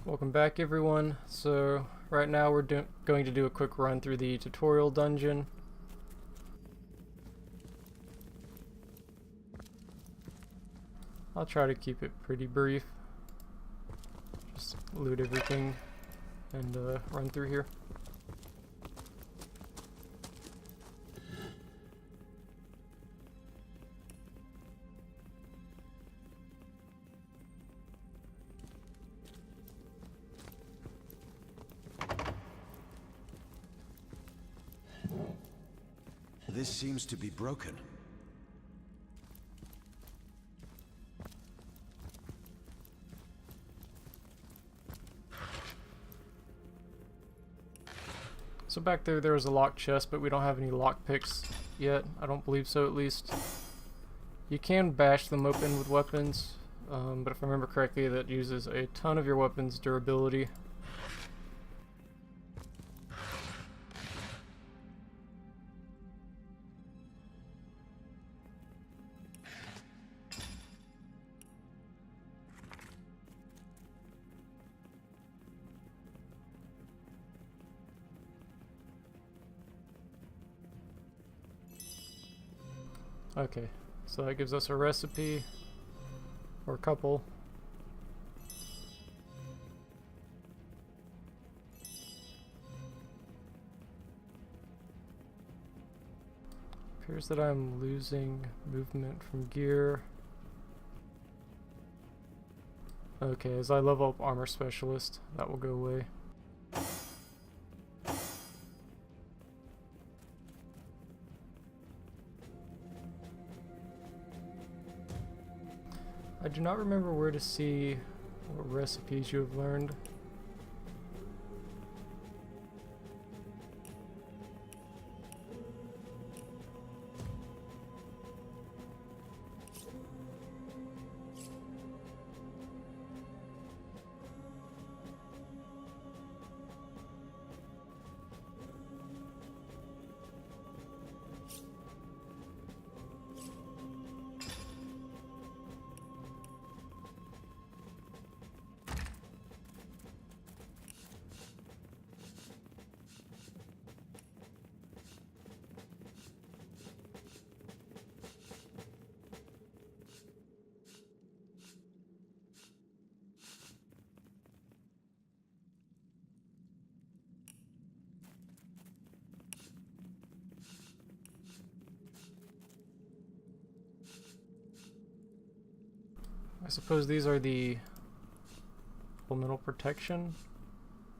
Welcome back everyone. So right now we're going to do a quick run through the tutorial dungeon. I'll try to keep it pretty brief. Just loot everything and run through here. This seems to be broken. So back there was a locked chest, but we don't have any lockpicks yet. I don't believe so, at least. You can bash them open with weapons, but if I remember correctly, that uses a ton of your weapon's durability. Okay, so that gives us a recipe, or a couple. Appears that I'm losing movement from gear. Okay, as I level up armor specialist, that will go away. I do not remember where to see what recipes you have learned. I suppose these are the elemental protection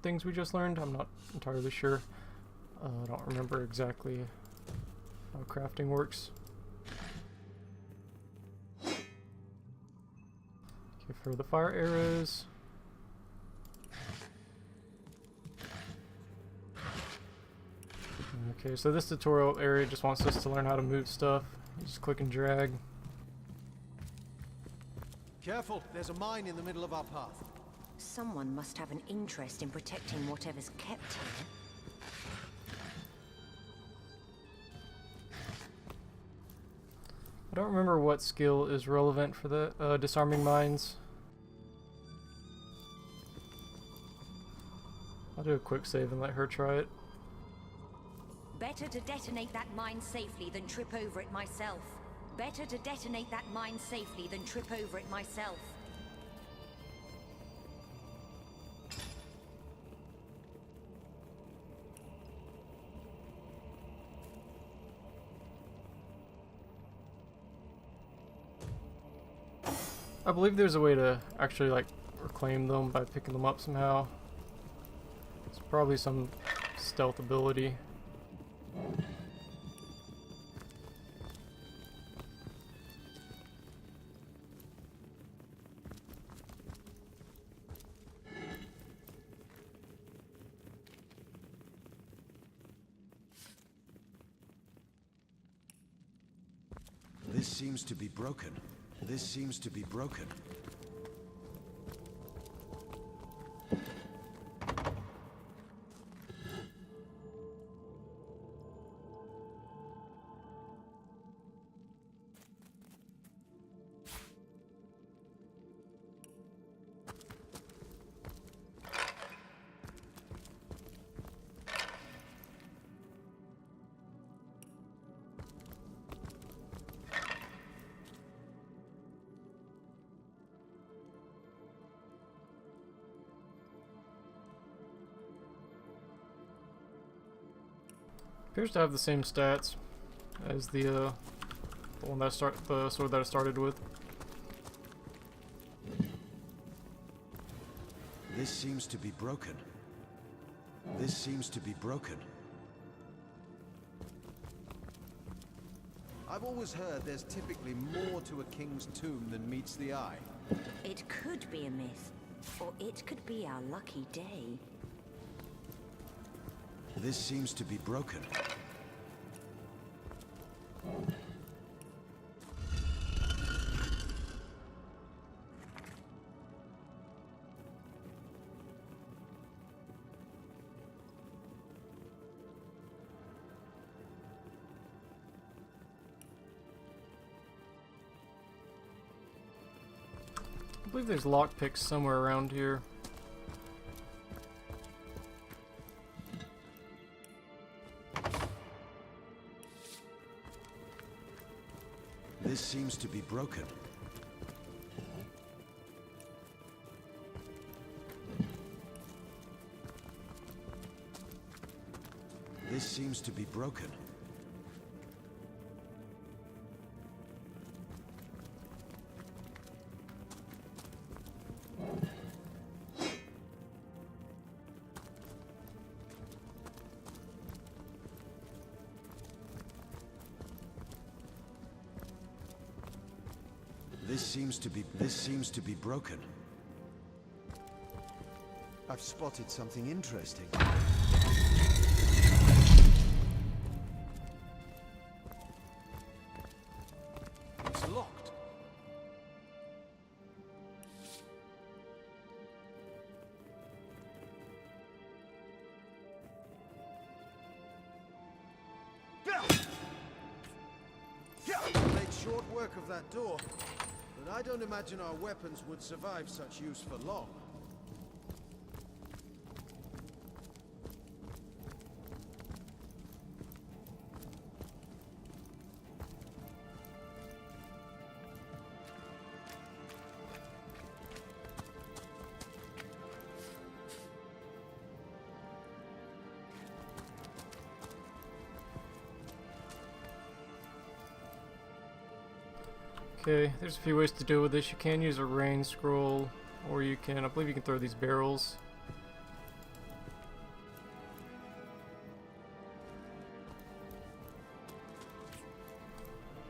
things we just learned. I'm not entirely sure. I don't remember exactly how crafting works. Okay, for the fire arrows. Okay, so this tutorial area just wants us to learn how to move stuff. You just click and drag. Careful, there's a mine in the middle of our path. Someone must have an interest in protecting whatever's kept here. I don't remember what skill is relevant for the disarming mines. I'll do a quick save and let her try it. Better to detonate that mine safely than trip over it myself. Better to detonate that mine safely than trip over it myself. I believe there's a way to actually like reclaim them by picking them up somehow. It's probably some stealth ability. This seems to be broken. This seems to be broken. Appears to have the same stats as the one that the sword that I started with. This seems to be broken. This seems to be broken. I've always heard there's typically more to a king's tomb than meets the eye. It could be a myth, or it could be our lucky day. This seems to be broken. I believe there's lockpicks somewhere around here. This seems to be broken. This seems to be broken. This seems to be broken. I've spotted something interesting. It's locked. Made short work of that door. But I don't imagine our weapons would survive such use for long. Okay, there's a few ways to deal with this. You can use a rain scroll, or you can, I believe you can throw these barrels.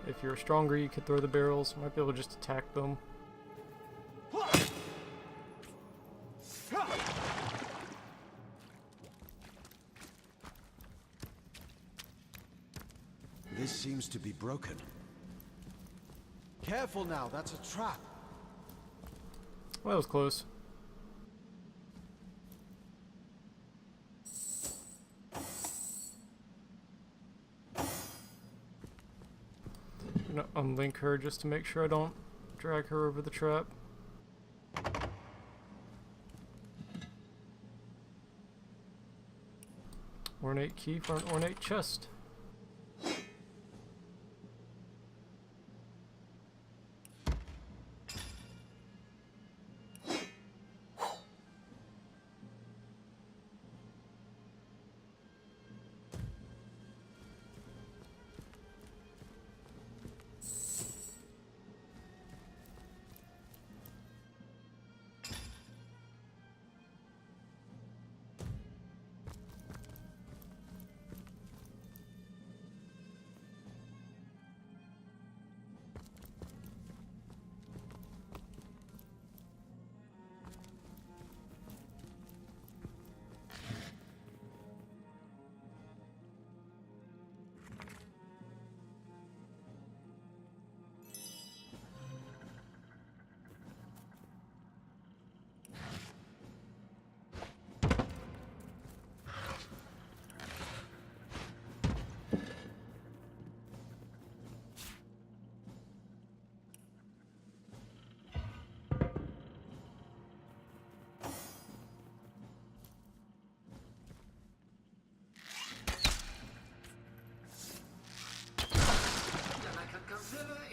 If you're stronger, you could throw the barrels. You might be able to just attack them. This seems to be broken. Careful now, that's a trap. Well, that was close. I'm gonna unlink her just to make sure I don't drag her over the trap. Ornate key for an ornate chest.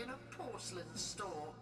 In a porcelain store.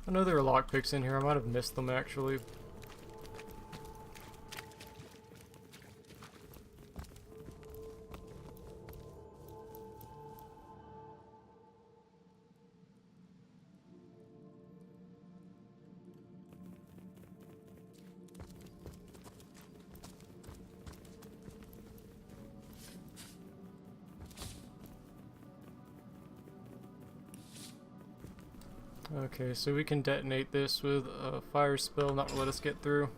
I know there are lockpicks in here. I might have missed them actually. Okay, so we can detonate this with a fire spell, not let us get through.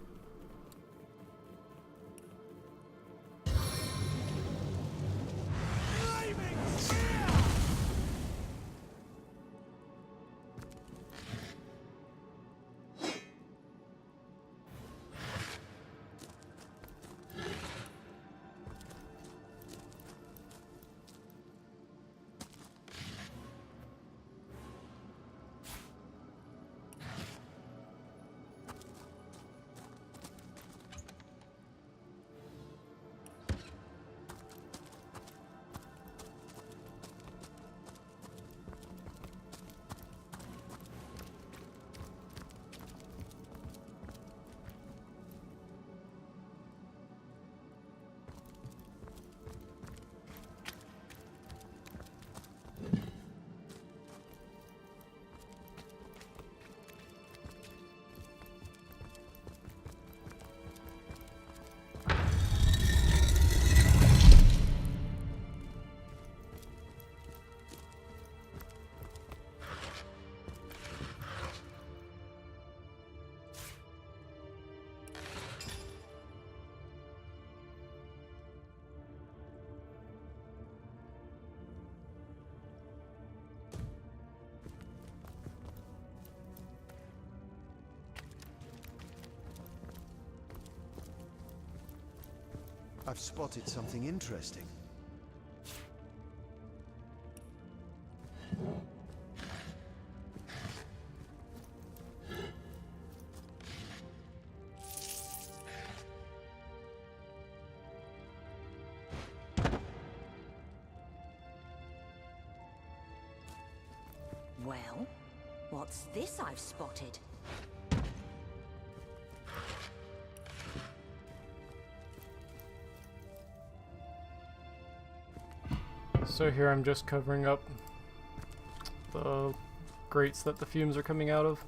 I've spotted something interesting. Well, what's this I've spotted? So here I'm just covering up the grates that the fumes are coming out of.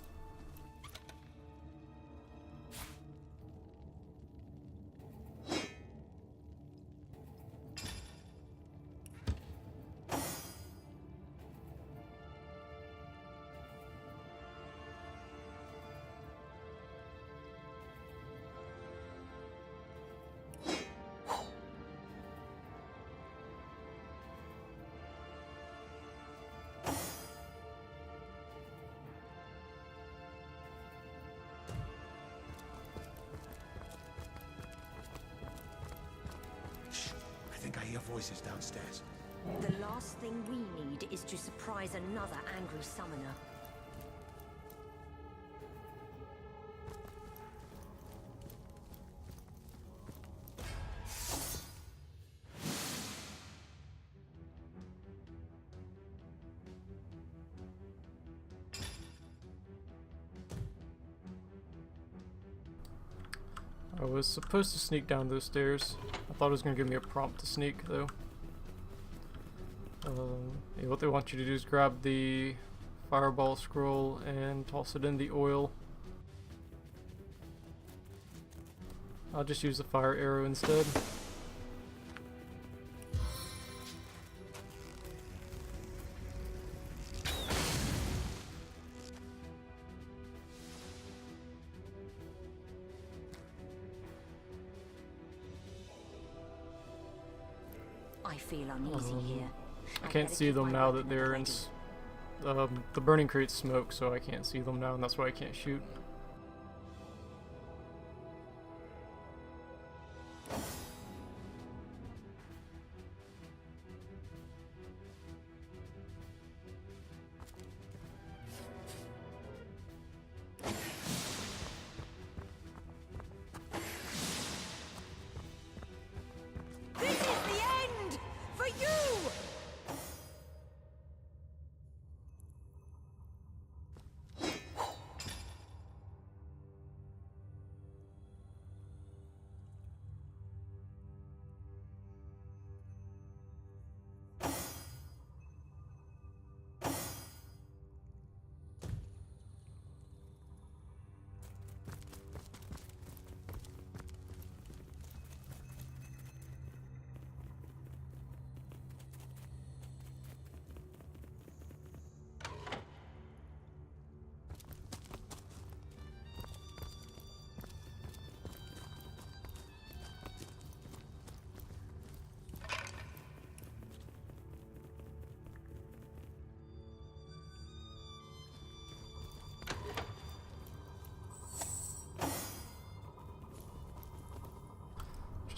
I think I hear voices downstairs. The last thing we need is to surprise another angry summoner. I was supposed to sneak down those stairs. I thought it was going to give me a prompt to sneak, though. Yeah, what they want you to do is grab the fireball scroll and toss it in the oil. I'll just use the fire arrow instead. I feel uneasy here. I can't see them now that they're in the burning creates smoke, so I can't see them now, and that's why I can't shoot. This is the end! For you!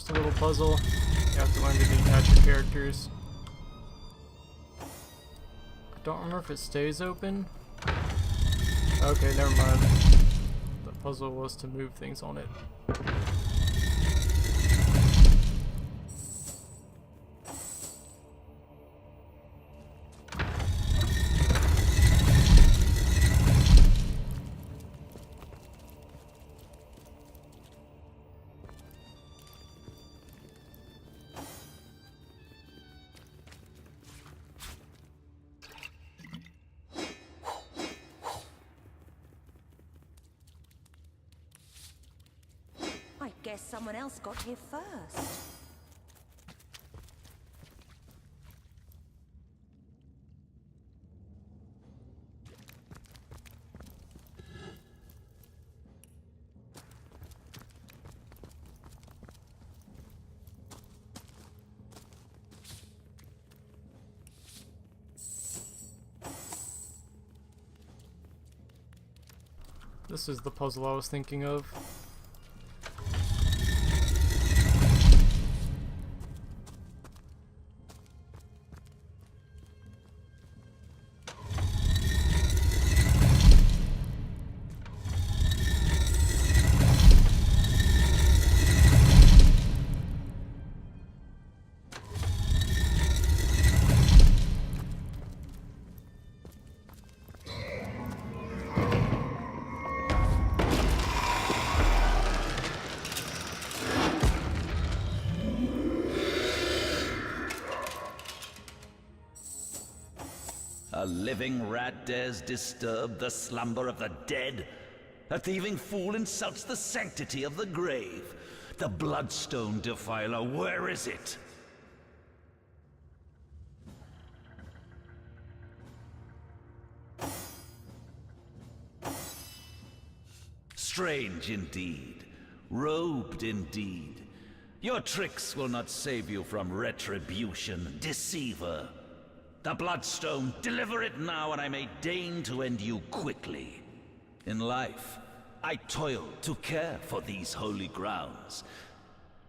Just a little puzzle. You have to learn to detach your characters. I don't remember if it stays open. Okay, never mind. The puzzle was to move things on it. I guess someone else got here first. This is the puzzle I was thinking of. A living rat dares disturb the slumber of the dead? A thieving fool insults the sanctity of the grave. The bloodstone defiler, where is it? Strange indeed. Robed indeed. Your tricks will not save you from retribution, deceiver. The bloodstone, deliver it now, and I may deign to end you quickly. In life, I toil to care for these holy grounds.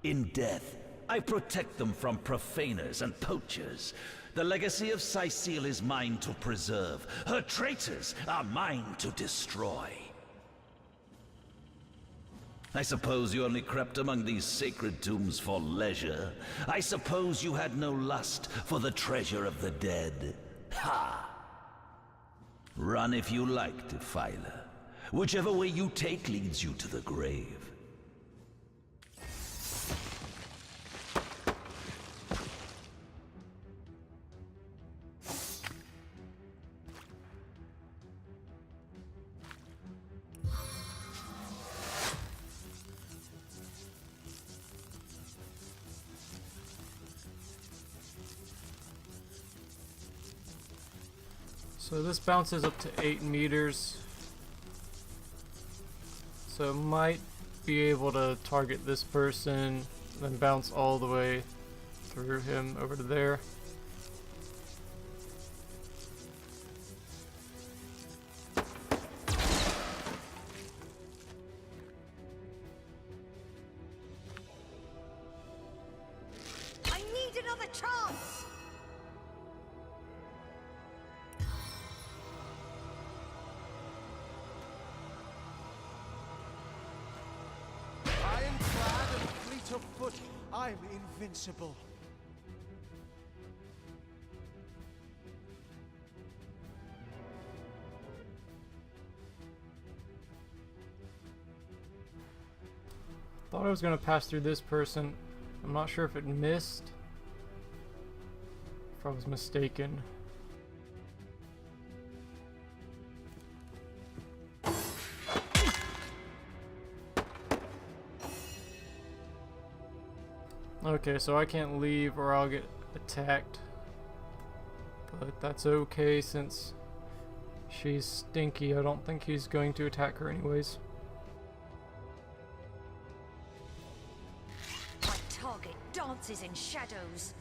In death, I protect them from profaners and poachers. The legacy of Cecile is mine to preserve. Her traitors are mine to destroy. I suppose you only crept among these sacred tombs for leisure. I suppose you had no lust for the treasure of the dead. Ha! Run if you like, defiler. Whichever way you take leads you to the grave. So this bounces up to 8 meters. So it might be able to target this person, then bounce all the way through him over to there. I need another chance! Ironclad and fleet of foot, I'm invincible. Thought I was gonna pass through this person. I'm not sure if it missed. If I was mistaken. Okay, so I can't leave or I'll get attacked. But that's okay since she's stinky. I don't think he's going to attack her anyways. My target dances in shadows.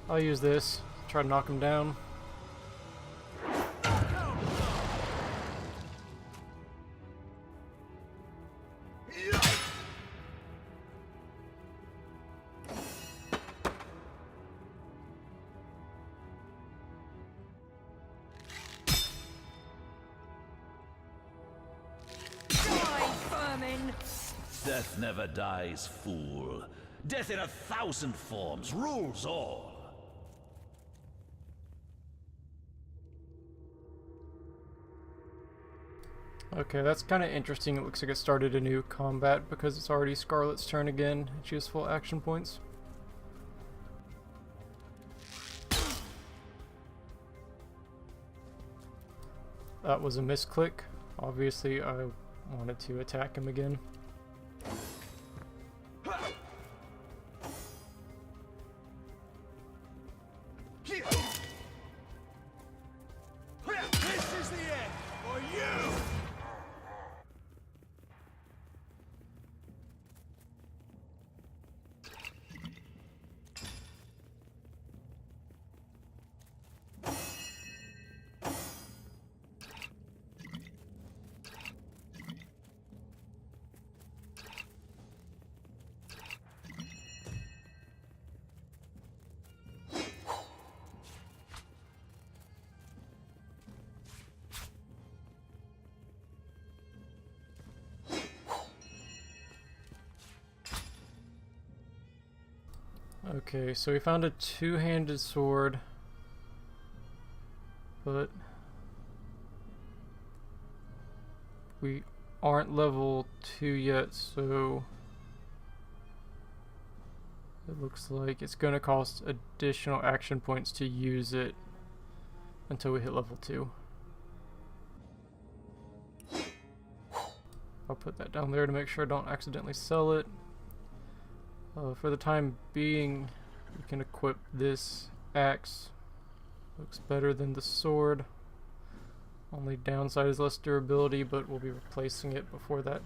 I'll use this. Try to knock him down. Death never dies, fool. Death in 1,000 forms rules all. Okay, that's kind of interesting. It looks like it started a new combat because it's already Scarlet's turn again, and she has full action points. That was a misclick. Obviously, I wanted to attack him again. This is the end for you! Okay, so we found a two-handed sword, but we aren't level 2 yet, so it looks like it's going to cost additional action points to use it until we hit level 2. I'll put that down there to make sure I don't accidentally sell it. For the time being, we can equip this axe. Looks better than the sword. Only downside is less durability, but we'll be replacing it before it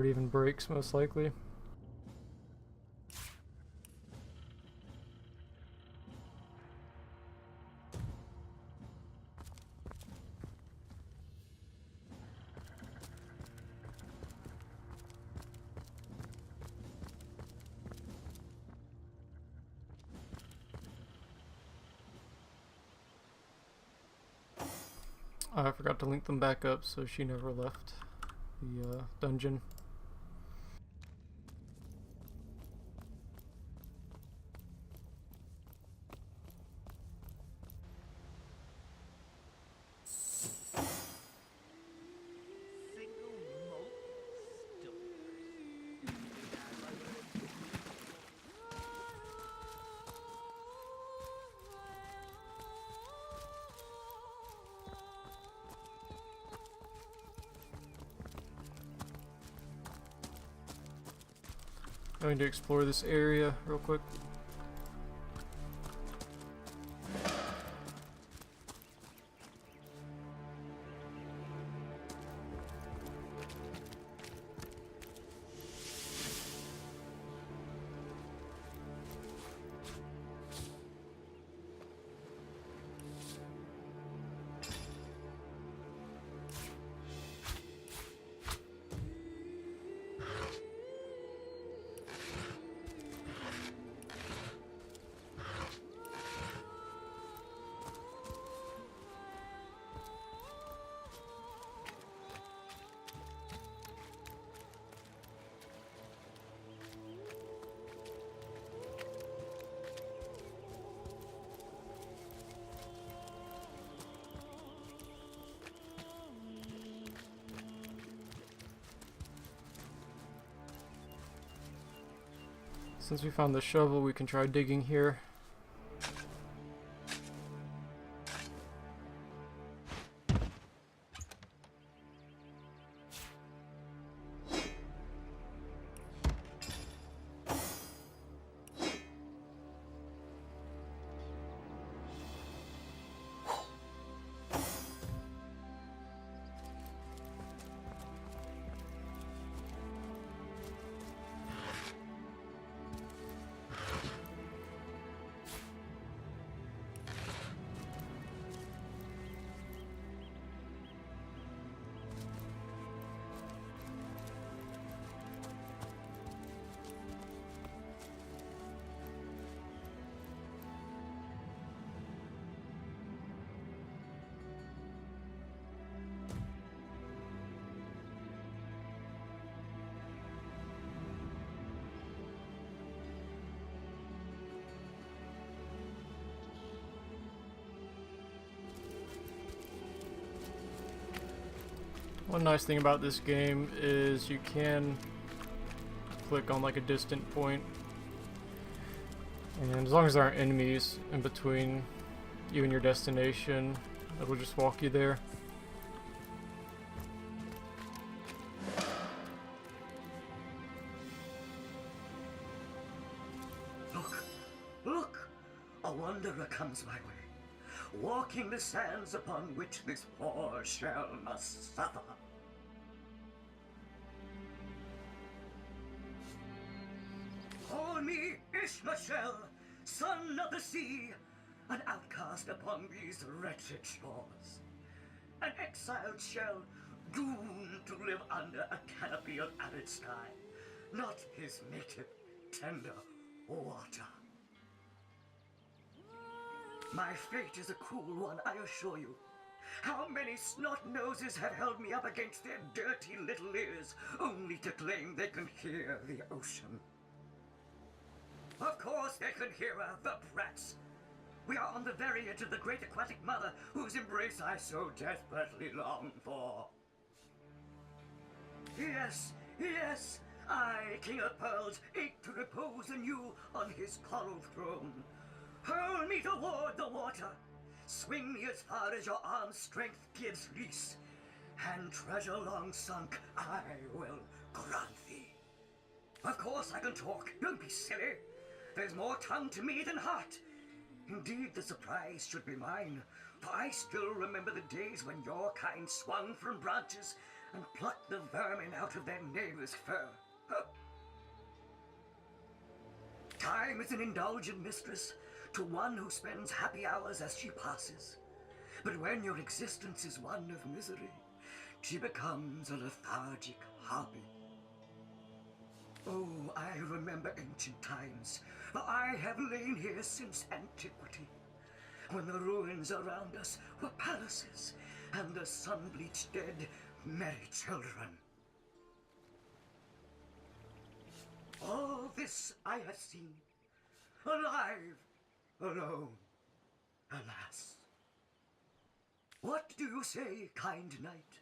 even breaks, most likely. I forgot to link them back up, so she never left the dungeon. Going to explore this area real quick. Since we found the shovel, we can try digging here. One nice thing about this game is you can click on like a distant point, and as long as there aren't enemies in between you and your destination, it'll just walk you there. Look! A wanderer comes my way, walking the sands upon which this poor shell must suffer. Call me Ishmael, son of the sea, an outcast upon these wretched shores. An exiled shell, doomed to live under a canopy of arid sky, not his native, tender water. My fate is a cruel one, I assure you. How many snot-noses have held me up against their dirty little ears, only to claim they can hear the ocean? Of course they can hear her, the brats. We are on the very edge of the great aquatic mother, whose embrace I so desperately long for. Yes, yes, I, King of Pearls, ache to repose anew on his coral throne. Hurl me toward the water, swing me as far as your arm's strength gives release, and treasure long sunk I will grant thee. Of course I can talk, don't be silly. There's more tongue to me than heart. Indeed, the surprise should be mine, for I still remember the days when your kind swung from branches and plucked the vermin out of their neighbor's fur. Time is an indulgent mistress to one who spends happy hours as she passes. But when your existence is one of misery, she becomes a lethargic hobby. Oh, I remember ancient times, for I have lain here since antiquity, when the ruins around us were palaces, and the sun-bleached dead merry children. All this I have seen, alive, alone, alas. What do you say, kind knight?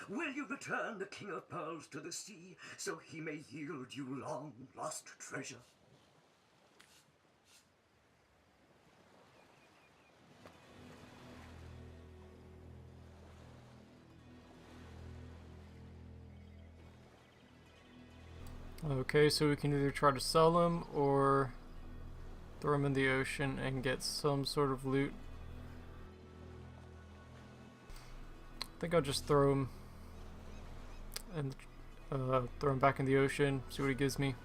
Will you return the King of Pearls to the sea, so he may yield you long-lost treasure? Okay, so we can either try to sell them or throw them in the ocean and get some sort of loot. I think I'll just throw them and throw him back in the ocean, see what he gives me.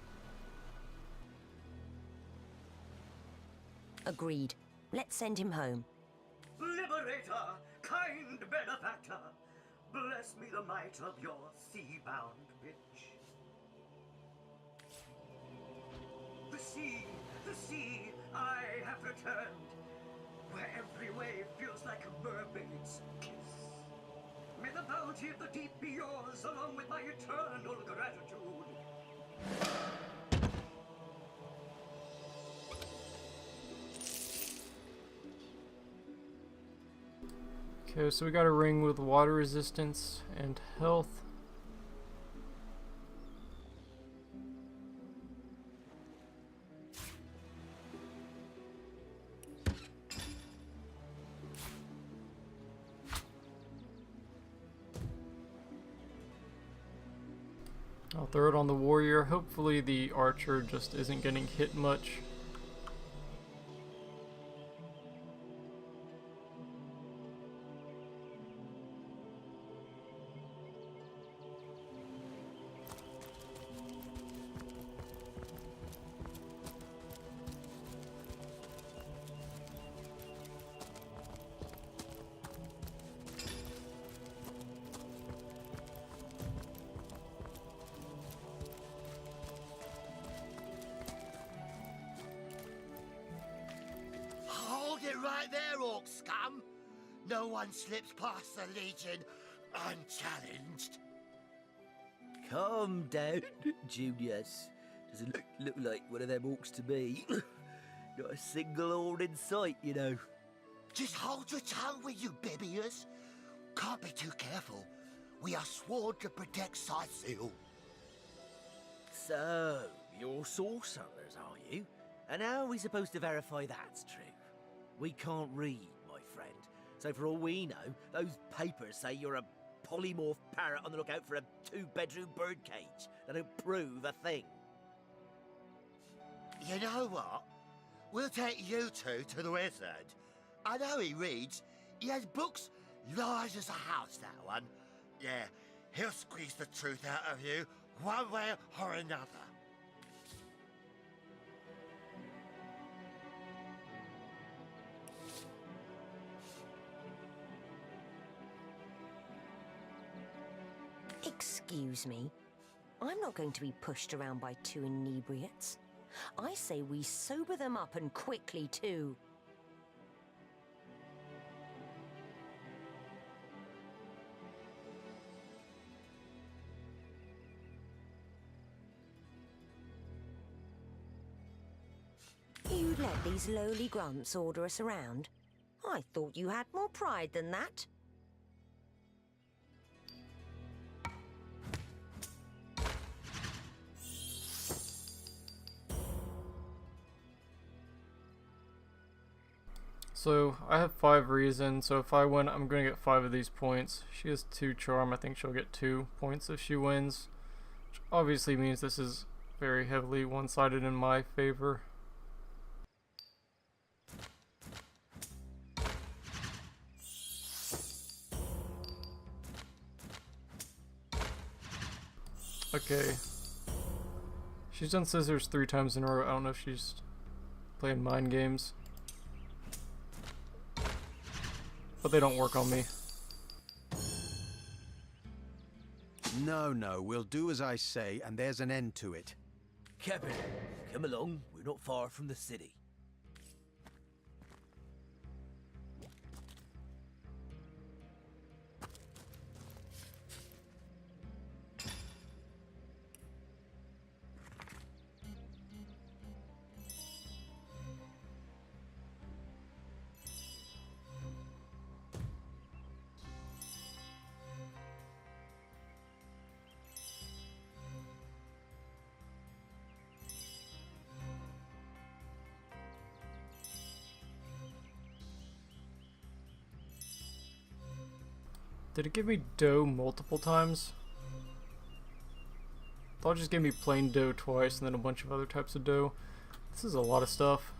Agreed. Let's send him home. Liberator, kind benefactor, bless me the might of your sea-bound bitch. The sea, I have returned, where every wave feels like a mermaid's kiss. May the bounty of the deep be yours, along with my eternal gratitude. Okay, so we got a ring with water resistance and health. I'll throw it on the warrior. Hopefully the archer just isn't getting hit much. Hold it right there, orc scum! No one slips past the Legion unchallenged. Calm down, Junius. Doesn't look like one of them orcs to me. Not a single horn in sight, you know. Just hold your tongue with you, Bibius. Can't be too careful. We are sworn to protect Scythiel. So, you're sorcerers, are you? And how are we supposed to verify that's true? We can't read, my friend. So for all we know, those papers say you're a polymorph parrot on the lookout for a 2-bedroom birdcage. They don't prove a thing. You know what? We'll take you two to the wizard. I know he reads. He has books large as a house, that one. Yeah, he'll squeeze the truth out of you, one way or another. Excuse me. I'm not going to be pushed around by two inebriates. I say we sober them up, and quickly too. You'd let these lowly grunts order us around? I thought you had more pride than that. So I have 5 reason, so if I win I'm going to get 5 of these points. She has 2 charm, I think she'll get 2 points if she wins, which obviously means this is very heavily one-sided in my favor. Okay. She's done scissors 3 times in a row. I don't know if she's playing mind games. But they don't work on me. No, we'll do as I say, and there's an end to it. Captain, come along. We're not far from the city. Did it give me dough multiple times? I thought it just gave me plain dough twice and then a bunch of other types of dough. This is a lot of stuff.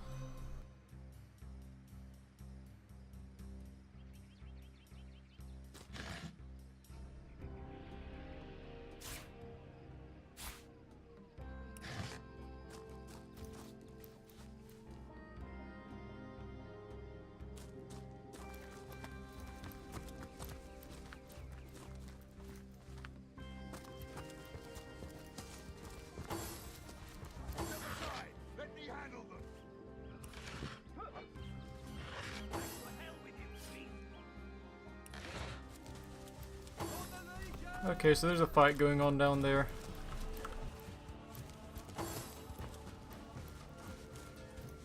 Okay, so there's a fight going on down there.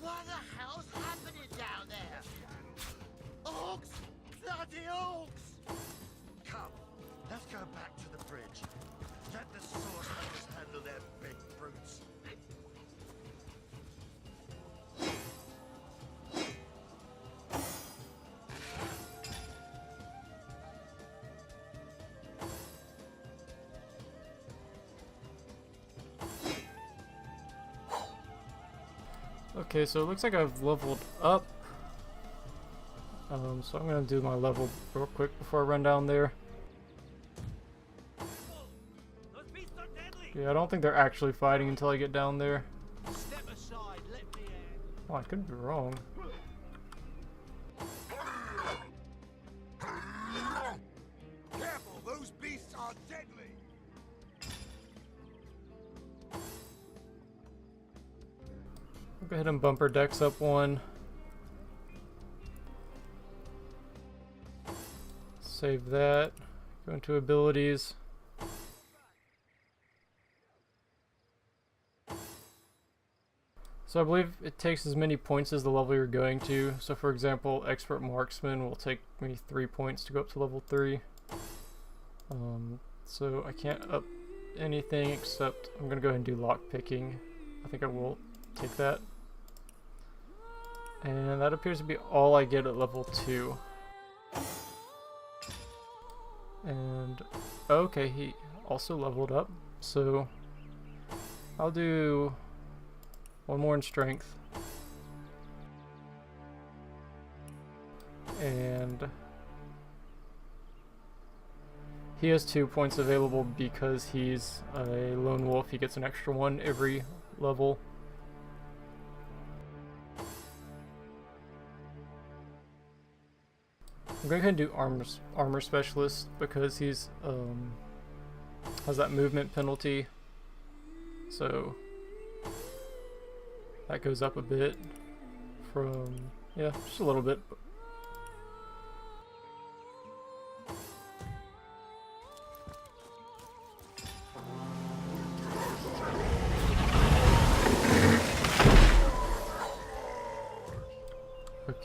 What the hell's happening down there? Orcs! Bloody orcs! Come, let's go back to the bridge. Let the sorcerers handle their big brutes. Okay, so it looks like I've leveled up. So I'm gonna do my level real quick before I run down there. Yeah, I don't think they're actually fighting until I get down there. Step aside, let me in. Oh, I could be wrong. Careful, those beasts are deadly. I'll go ahead and bump her dex up 1. Save that. Go into abilities. So I believe it takes as many points as the level you're going to. So for example, Expert Marksman will take me 3 points to go up to level 3. So I can't up anything except I'm gonna go ahead and do lock picking. I think I will take that. And that appears to be all I get at level 2. And okay, he also leveled up, so I'll do one more in strength. And he has 2 points available because he's a lone wolf. He gets an extra one every level. I'm going to go ahead and do armor specialist because he's has that movement penalty, so that goes up a bit from, yeah, just a little bit.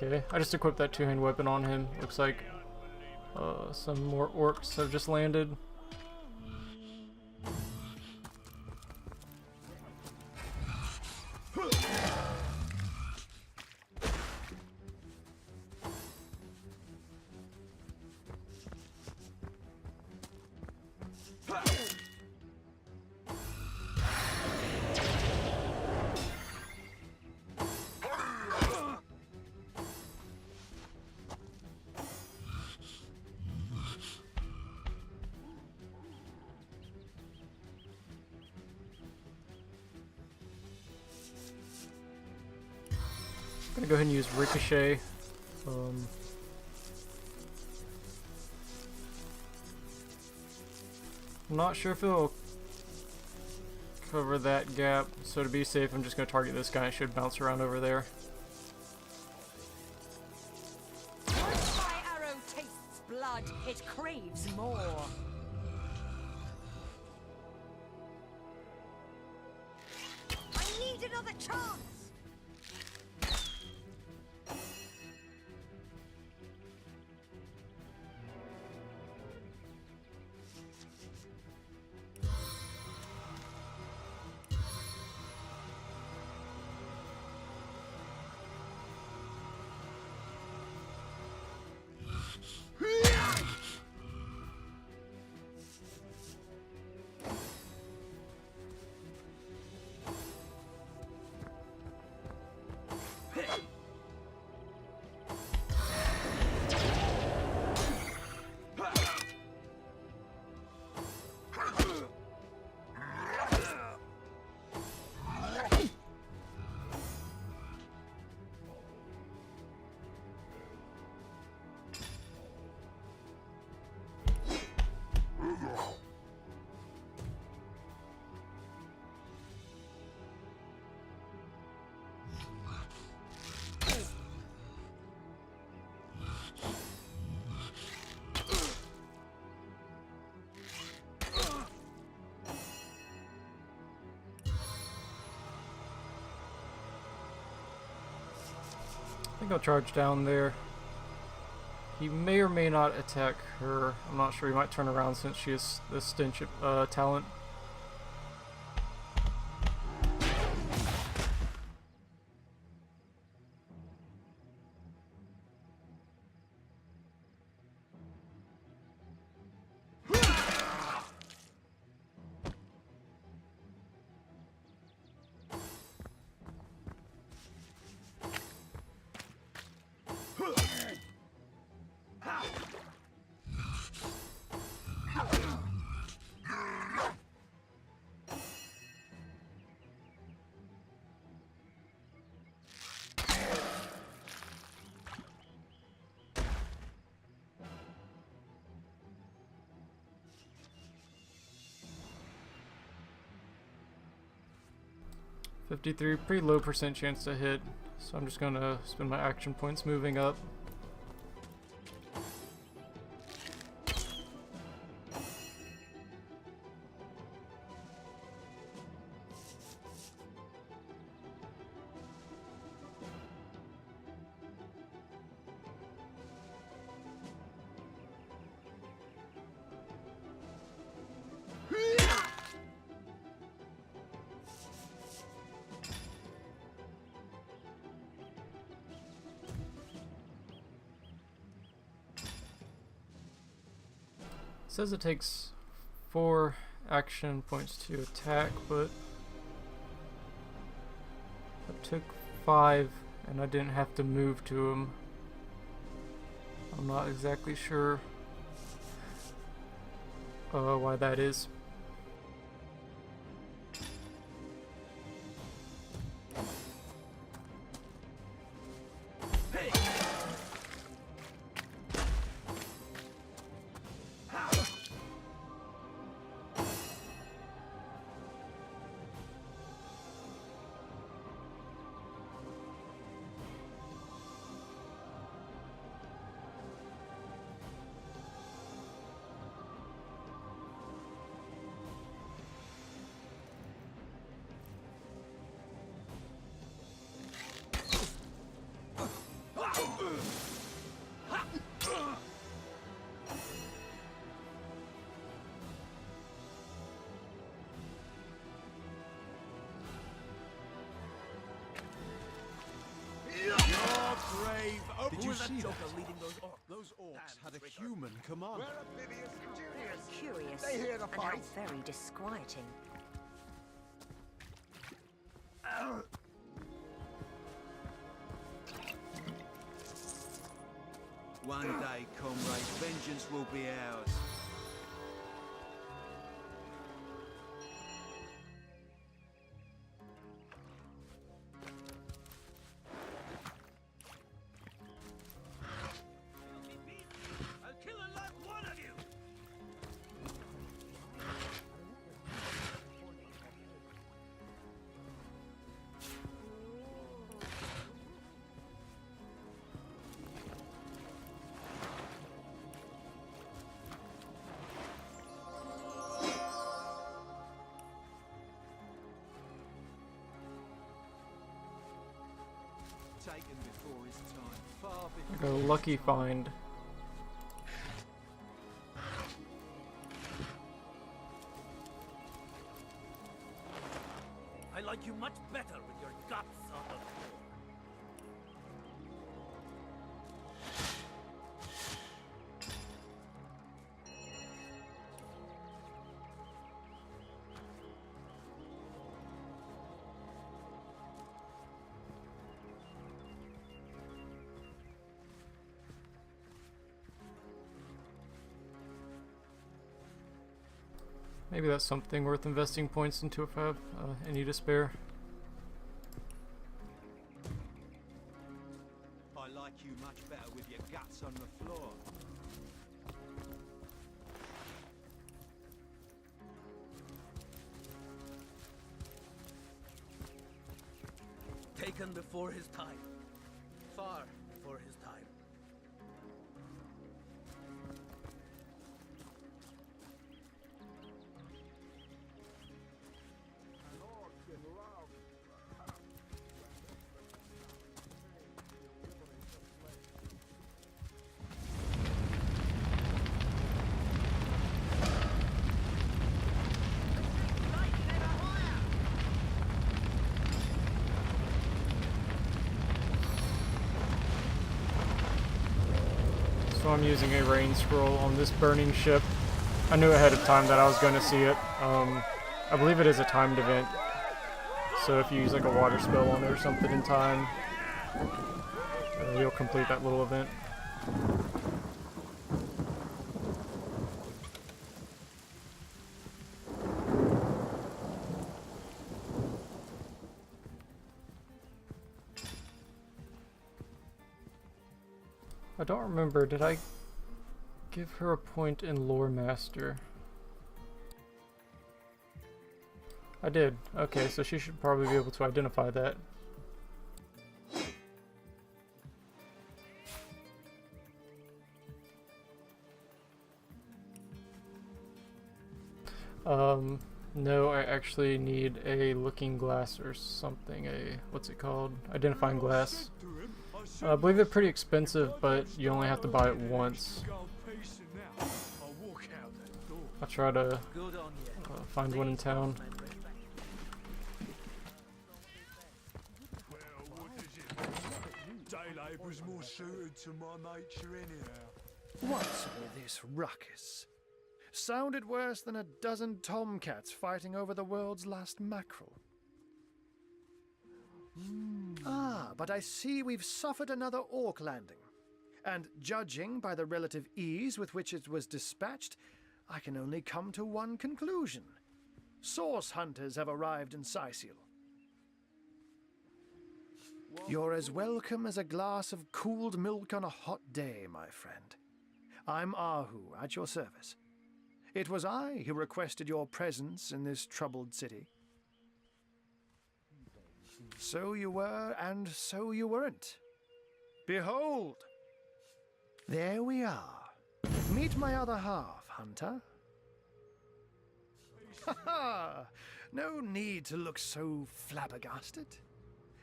Okay, I just equipped that 2-hand weapon on him. Looks like some more orcs have just landed. I'm gonna go ahead and use Ricochet. I'm not sure if it'll cover that gap, so to be safe, I'm just gonna target this guy. It should bounce around over there. Once my arrow tastes blood, it craves more. I need another chance! I think I'll charge down there. He may or may not attack her. I'm not sure. He might turn around since she is the stench talent. .53, pretty low percent chance to hit, so I'm just gonna spend my action points moving up. says it takes 4 action points to attack, but I took 5 and I didn't have to move to him. I'm not exactly sure why that is. Did you see that? Those orcs had a human commander. Curious They hear the and how fight. very disquieting. One day, comrade, vengeance will be ours. I'll kill a like one of you! Taken before his time, far Like before a lucky find. I like you much better with your guts on the floor. Maybe that's something worth investing points into if I have any to spare. I like you much better with your guts on the floor. Taken before his time. Far before his time. So I'm using a rain scroll on this burning ship. I knew ahead of time that I was going to see it. I believe it is a timed event. So if you use like a water spell on it or something in time, you'll complete that little event. I don't remember, did I give her a point in Lore Master? I did. Okay, so she should probably be able to identify that. No, I actually need a looking glass or something, what's it called? Identifying glass. I believe they're pretty expensive, but you only have to buy it once. I'll try to find one in town. Daylight was more suited to my nature anyhow. What's all this ruckus? Sounded worse than a dozen tomcats fighting over the world's last mackerel. Ah, but I see we've suffered another orc landing. And judging by the relative ease with which it was dispatched, I can only come to one conclusion. Source hunters have arrived in Sicil. You're as welcome as a glass of cooled milk on a hot day, my friend. I'm Ahu, at your service. It was I who requested your presence in this troubled city. So you were, and so you weren't. Behold! There we are. Meet my other half, Hunter. Ha ha! No need to look so flabbergasted.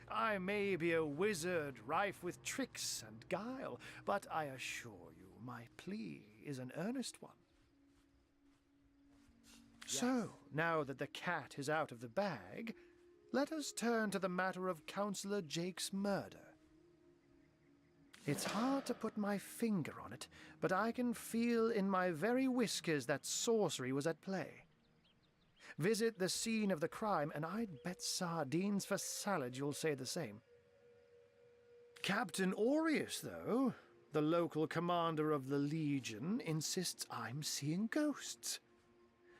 I may be a wizard rife with tricks and guile, but I assure you my plea is an earnest one. Yes. So, now that the cat is out of the bag, let us turn to the matter of Councillor Jake's murder. It's hard to put my finger on it, but I can feel in my very whiskers that sorcery was at play. Visit the scene of the crime, and I'd bet sardines for salad you'll say the same. Captain Aureus, though, the local commander of the Legion, insists I'm seeing ghosts.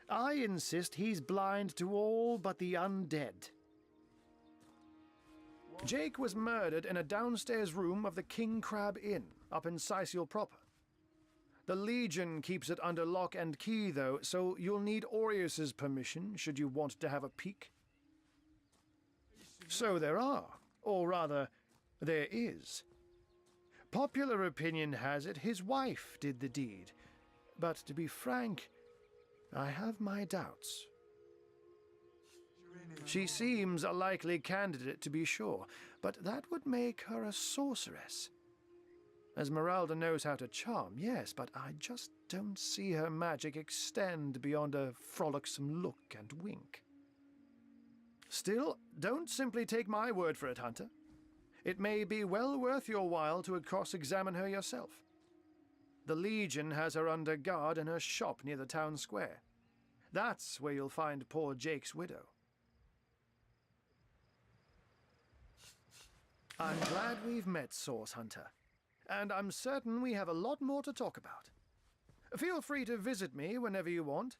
I insist he's blind to all but the undead. Jake was murdered in a downstairs room of the King Crab Inn, up in Sicil proper. The Legion keeps it under lock and key, though, so you'll need Aureus's permission should you want to have a peek. So there are, or rather, there is. Popular opinion has it his wife did the deed, but to be frank, I have my doubts. She seems a likely candidate, to be sure, but that would make her a sorceress. Esmeralda knows how to charm, yes, but I just don't see her magic extend beyond a frolicsome look and wink. Still, don't simply take my word for it, Hunter. It may be well worth your while to cross-examine her yourself. The Legion has her under guard in her shop near the town square. That's where you'll find poor Jake's widow. I'm glad we've met, Source Hunter. And I'm certain we have a lot more to talk about. Feel free to visit me whenever you want.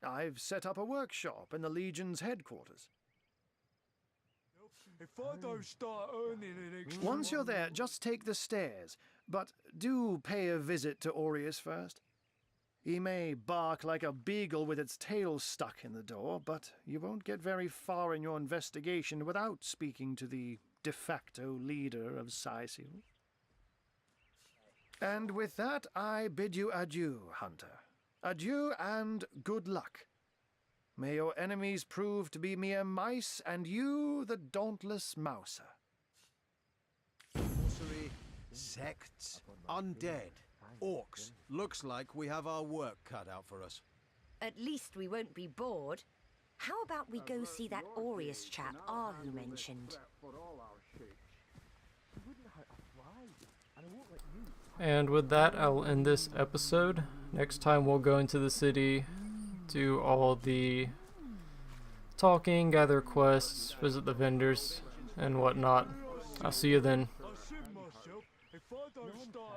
I've set up a workshop in the Legion's headquarters. If I don't start earning an extra... Once you're there, just take the stairs. But do pay a visit to Aureus first. He may bark like a beagle with its tail stuck in the door, but you won't get very far in your investigation without speaking to the de facto leader of Sicil. And with that, I bid you adieu, Hunter. Adieu and good luck. May your enemies prove to be mere mice, and you the dauntless mouser. Sorcery, sects, undead, orcs. Looks like we have our work cut out for us. At least we won't be bored. How about we go see that Aureus chap Ahu mentioned? And with that, I'll end this episode. Next time we'll go into the city, do all the talking, gather quests, visit the vendors, and whatnot. I'll see you then. I said myself, if I don't start